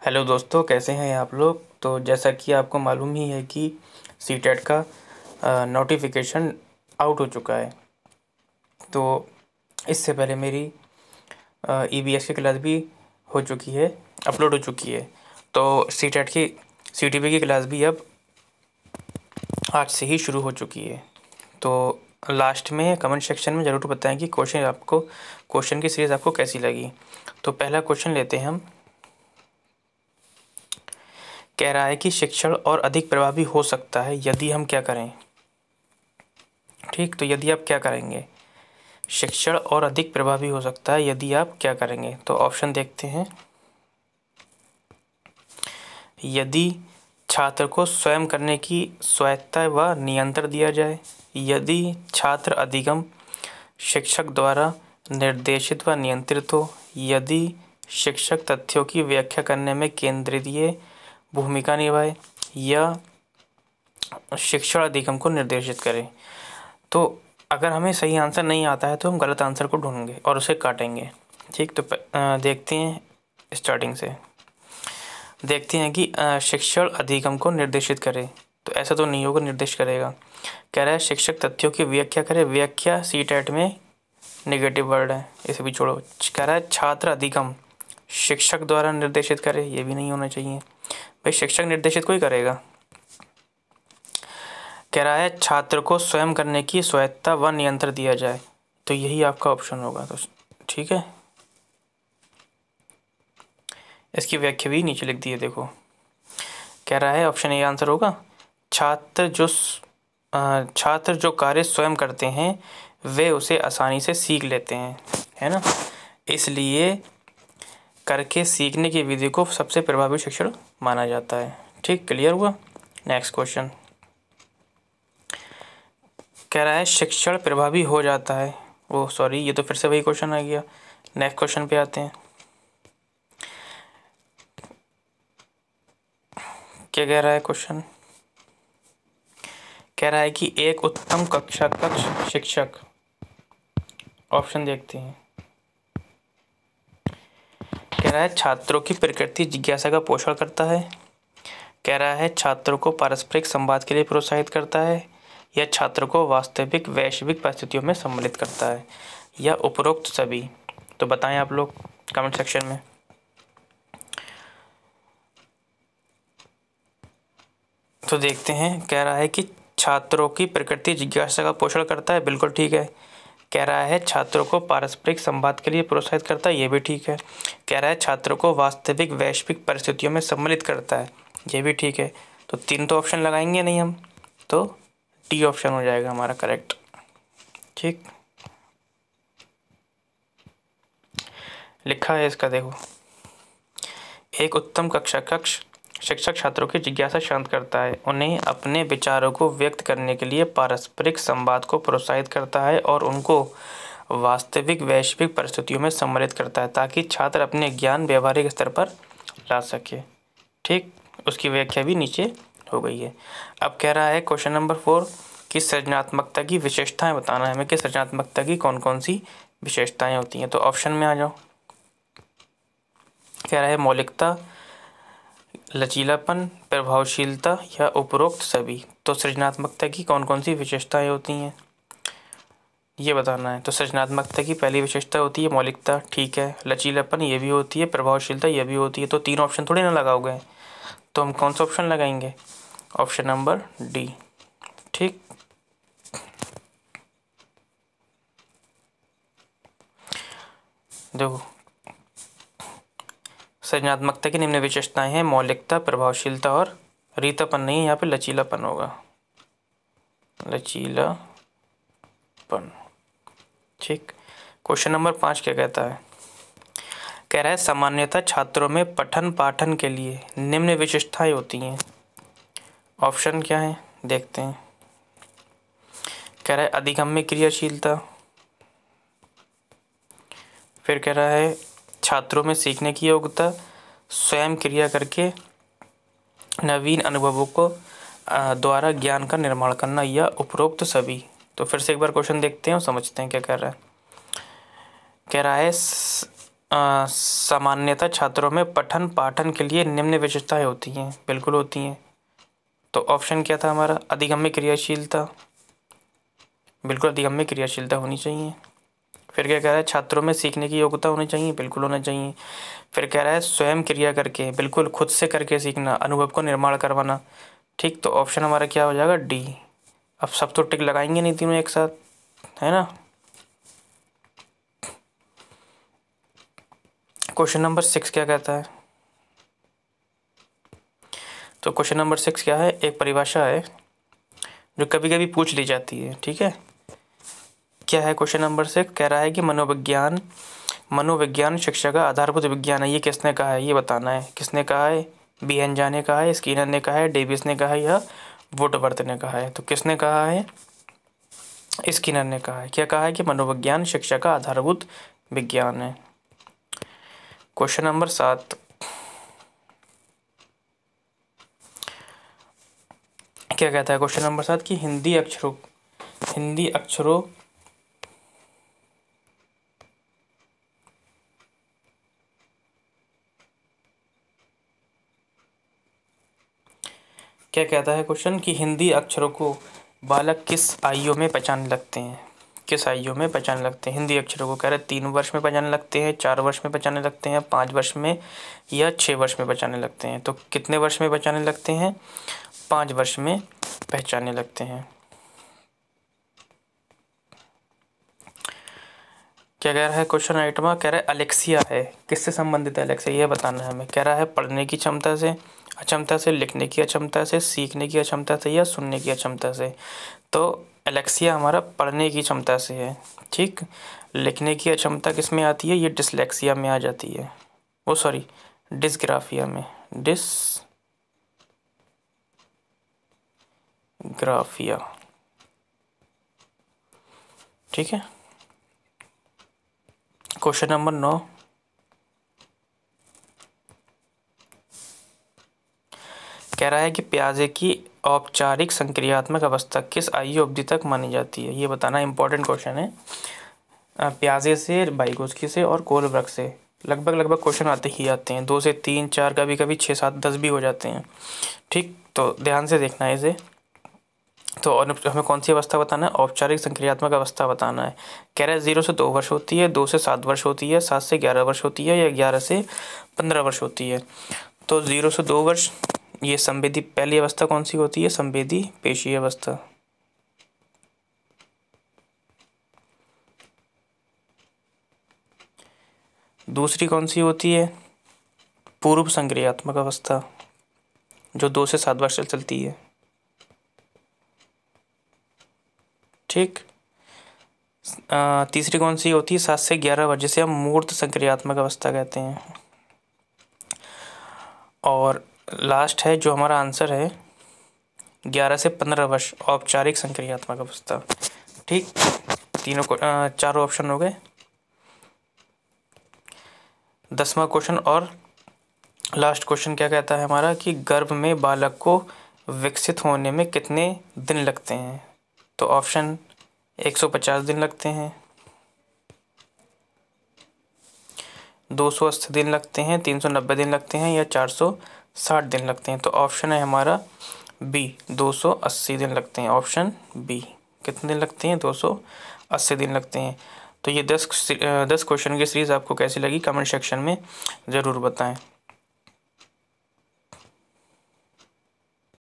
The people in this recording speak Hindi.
हेलो दोस्तों, कैसे हैं आप लोग। तो जैसा कि आपको मालूम ही है कि सीटेट का नोटिफिकेशन आउट हो चुका है। तो इससे पहले मेरी ईवीएस की क्लास भी हो चुकी है, अपलोड हो चुकी है। तो सीटेट की सीटीपी की क्लास भी अब आज से ही शुरू हो चुकी है। तो लास्ट में कमेंट सेक्शन में ज़रूर बताएं कि क्वेश्चन की सीरीज़ आपको कैसी लगी। तो पहला क्वेश्चन लेते हैं हम। कह रहा है कि शिक्षण और अधिक प्रभावी हो सकता है यदि हम क्या करें। ठीक, तो यदि आप क्या करेंगे, शिक्षण और अधिक प्रभावी हो सकता है यदि आप क्या करेंगे। तो ऑप्शन देखते हैं। यदि छात्र को स्वयं करने की स्वायत्ता व नियंत्रण दिया जाए, यदि छात्र अधिगम शिक्षक द्वारा निर्देशित व नियंत्रित हो, यदि शिक्षक तथ्यों की व्याख्या करने में केंद्रीय भूमिका निभाए, या शिक्षण अधिगम को निर्देशित करे। तो अगर हमें सही आंसर नहीं आता है तो हम गलत आंसर को ढूंढेंगे और उसे काटेंगे। ठीक, तो देखते हैं। स्टार्टिंग से देखते हैं कि शिक्षण अधिगम को निर्देशित करे। तो ऐसा तो नहीं होगा, निर्देश करेगा। कह रहा है शिक्षक तथ्यों की व्याख्या करे। व्याख्या सीटेट में नेगेटिव वर्ड है, इसे भी छोड़ो। कह रहा है छात्र अधिगम शिक्षक द्वारा निर्देशित करे, ये भी नहीं होना चाहिए भाई, शिक्षक निर्देशित कोई करेगा। कह रहा है छात्र को स्वयं करने की स्वायत्ता व नियंत्रण दिया जाए, तो यही आपका ऑप्शन होगा। तो ठीक है, इसकी व्याख्या भी नीचे लिख दी है, देखो। कह रहा है ऑप्शन ए आंसर होगा। छात्र जो कार्य स्वयं करते हैं वे उसे आसानी से सीख लेते हैं, है ना। इसलिए करके सीखने की विधि को सबसे प्रभावी शिक्षण माना जाता है। ठीक, क्लियर हुआ। नेक्स्ट क्वेश्चन कह रहा है शिक्षण प्रभावी हो जाता है। ओह सॉरी, ये तो फिर से वही क्वेश्चन आ गया। नेक्स्ट क्वेश्चन पे आते हैं। क्या कह रहा है क्वेश्चन। कह रहा है कि एक उत्तम कक्ष शिक्षक, ऑप्शन देखते हैं। कह रहा है छात्रों की प्रकृति जिज्ञासा का पोषण करता है। कह रहा है छात्रों को पारस्परिक संवाद के लिए प्रोत्साहित करता है, या छात्रों को वास्तविक वैश्विक परिस्थितियों में सम्मिलित करता है, या उपरोक्त सभी। तो बताएं आप लोग कमेंट सेक्शन में। तो देखते हैं। कह रहा है कि छात्रों की प्रकृति जिज्ञासा का पोषण करता है, बिल्कुल ठीक है। कह रहा है छात्रों को पारस्परिक संवाद के लिए प्रोत्साहित करता है, ये भी ठीक है। कह रहा है छात्रों को वास्तविक वैश्विक परिस्थितियों में सम्मिलित करता है, ये भी ठीक है। तो तीन तो ऑप्शन लगाएंगे नहीं हम, तो डी ऑप्शन हो जाएगा हमारा करेक्ट। ठीक, लिखा है इसका, देखो। एक उत्तम कक्ष शिक्षक छात्रों की जिज्ञासा शांत करता है, उन्हें अपने विचारों को व्यक्त करने के लिए पारस्परिक संवाद को प्रोत्साहित करता है और उनको वास्तविक वैश्विक परिस्थितियों में सम्मिलित करता है, ताकि छात्र अपने ज्ञान व्यवहारिक स्तर पर ला सके। ठीक, उसकी व्याख्या भी नीचे हो गई है। अब कह रहा है क्वेश्चन नंबर 4 कि सृजनात्मकता की विशेषताएं बताना है हमें, कि सृजनात्मकता की कौन कौन सी विशेषताएं होती हैं। तो ऑप्शन में आ जाओ। कह रहा है मौलिकता, लचीलापन, प्रभावशीलता, या उपरोक्त सभी। तो सृजनात्मकता की कौन कौन सी विशेषताएं होती हैं ये बताना है। तो सृजनात्मकता की पहली विशेषता होती है मौलिकता, ठीक है। लचीलापन ये भी होती है, प्रभावशीलता ये भी होती है। तो तीन ऑप्शन थोड़ी ना लगाओगे, तो हम कौन सा ऑप्शन लगाएंगे, ऑप्शन नंबर डी। ठीक, देखो सृजनात्मकता की निम्न विशेषताएं हैं मौलिकता, प्रभावशीलता और रीतापन नहीं, यहाँ पे लचीलापन होगा, लचीलापन। ठीक, क्वेश्चन नंबर 5 क्या कहता है। कह रहा है सामान्यतः छात्रों में पठन पाठन के लिए निम्न विशेषताएं होती हैं। ऑप्शन क्या है देखते हैं। कह रहा है अधिगम्य क्रियाशीलता, फिर कह रहा है छात्रों में सीखने की योग्यता, स्वयं क्रिया करके नवीन अनुभवों को द्वारा ज्ञान का निर्माण करना, या उपरोक्त सभी। तो फिर से एक बार क्वेश्चन देखते हैं और समझते हैं क्या कह रहा है। कह रहा है सामान्यतः छात्रों में पठन पाठन के लिए निम्न विशेषताएं होती हैं। बिल्कुल होती हैं। तो ऑप्शन क्या था हमारा? अधिगम्य क्रियाशीलता। बिल्कुल अधिगम्य क्रियाशीलता होनी चाहिए। फिर क्या कह रहा है? छात्रों में सीखने की योग्यता होनी चाहिए। बिल्कुल होना चाहिए। फिर कह रहा है स्वयं क्रिया करके, बिल्कुल खुद से करके सीखना, अनुभव को निर्माण करवाना। ठीक, तो ऑप्शन हमारा क्या हो जाएगा? डी। अब सब तो टिक लगाएंगे नहीं तीनों एक साथ, है ना। क्वेश्चन नंबर 6 क्या कहता है? तो क्वेश्चन नंबर 6 क्या है? एक परिभाषा है जो कभी कभी पूछ ली जाती है। ठीक है, क्या है क्वेश्चन नंबर 6? कह रहा है कि मनोविज्ञान शिक्षा का आधारभूत विज्ञान है। ये किसने कहा है? ये बताना है। किसने कहा है? बी हेंजा ने कहा है, स्किनर ने कहा है, डेविस ने कहा है, या वुडवर्थ ने कहा है? तो किसने कहा है? स्किनर ने कहा है। क्या कहा है? कि मनोविज्ञान शिक्षा का आधारभूत विज्ञान है। क्वेश्चन नंबर 7 क्या कहता है? क्वेश्चन नंबर 7 कि हिंदी अक्षरों क्या कहता है क्वेश्चन कि हिंदी अक्षरों को बालक किस आयु में पहचानने लगते हैं? किस आयु में पहचानने लगते हैं हिंदी अक्षरों को? कह रहे 3 वर्ष में पहचानने लगते हैं, 4 वर्ष में पहचानने लगते हैं, 5 वर्ष में, या 6 वर्ष में पहचानने लगते हैं। तो कितने वर्ष में पहचानने लगते हैं? 5 वर्ष में पहचानने लगते हैं। क्या कह रहा है क्वेश्चन आइटम? कह रहा है अलेक्सिया है, किससे संबंधित है अलेक्सिया? ये बताना है हमें। कह रहा है पढ़ने की क्षमता से, अक्षमता से, लिखने की अक्षमता से, सीखने की अक्षमता से, या सुनने की अक्षमता से। तो एलेक्सिया हमारा पढ़ने की क्षमता से है। ठीक, लिखने की अक्षमता किस में आती है? ये डिसलेक्सिया में आ जाती है। वो सॉरी, डिसग्राफिया में, डिसग्राफिया। ठीक है। क्वेश्चन नंबर 9 कह रहा है कि प्याजे की औपचारिक संक्रियात्मक अवस्था किस आयु अवधि तक मानी जाती है? ये बताना इंपॉर्टेंट क्वेश्चन है। प्याजे से, वाइगोत्स्की से और कोलब्रग से लगभग क्वेश्चन आते ही आते हैं। 2 से 3, 4, कभी कभी 6, 7, 10 भी हो जाते हैं। ठीक, तो ध्यान से देखना है इसे। तो और हमें कौन सी अवस्था बताना है? औपचारिक संक्रियात्मक अवस्था बताना है। कह रहा है 0 से 2 वर्ष होती है, 2 से 7 वर्ष होती है, 7 से 11 वर्ष होती है, या 11 से 15 वर्ष होती है। तो 0 से 2 वर्ष ये संवेदी पहली अवस्था कौन सी होती है? संवेदी पेशीय अवस्था। दूसरी कौन सी होती है? पूर्व संक्रियात्मक अवस्था, जो 2 से 7 वर्ष चलती है। ठीक, तीसरी कौन सी होती है? 7 से 11 वर्ष, जिसे हम मूर्त संक्रियात्मक अवस्था कहते हैं। और लास्ट है जो हमारा आंसर है 11 से 15 वर्ष, औपचारिक संक्रियात्मक अवस्था। ठीक, तीनों को चारों ऑप्शन हो गए। 10वां क्वेश्चन और लास्ट क्वेश्चन क्या कहता है हमारा? कि गर्भ में बालक को विकसित होने में कितने दिन लगते हैं? तो ऑप्शन 150 दिन लगते हैं, 280 दिन लगते हैं, 390 दिन लगते हैं, या 460 दिन लगते हैं। तो ऑप्शन है हमारा बी, 280 दिन लगते हैं। Option B. कितने दिन लगते हैं? 280 दिन लगते हैं। तो ये 10 क्वेश्चन की सीरीज़ आपको कैसी लगी कमेंट सेक्शन में ज़रूर बताएं।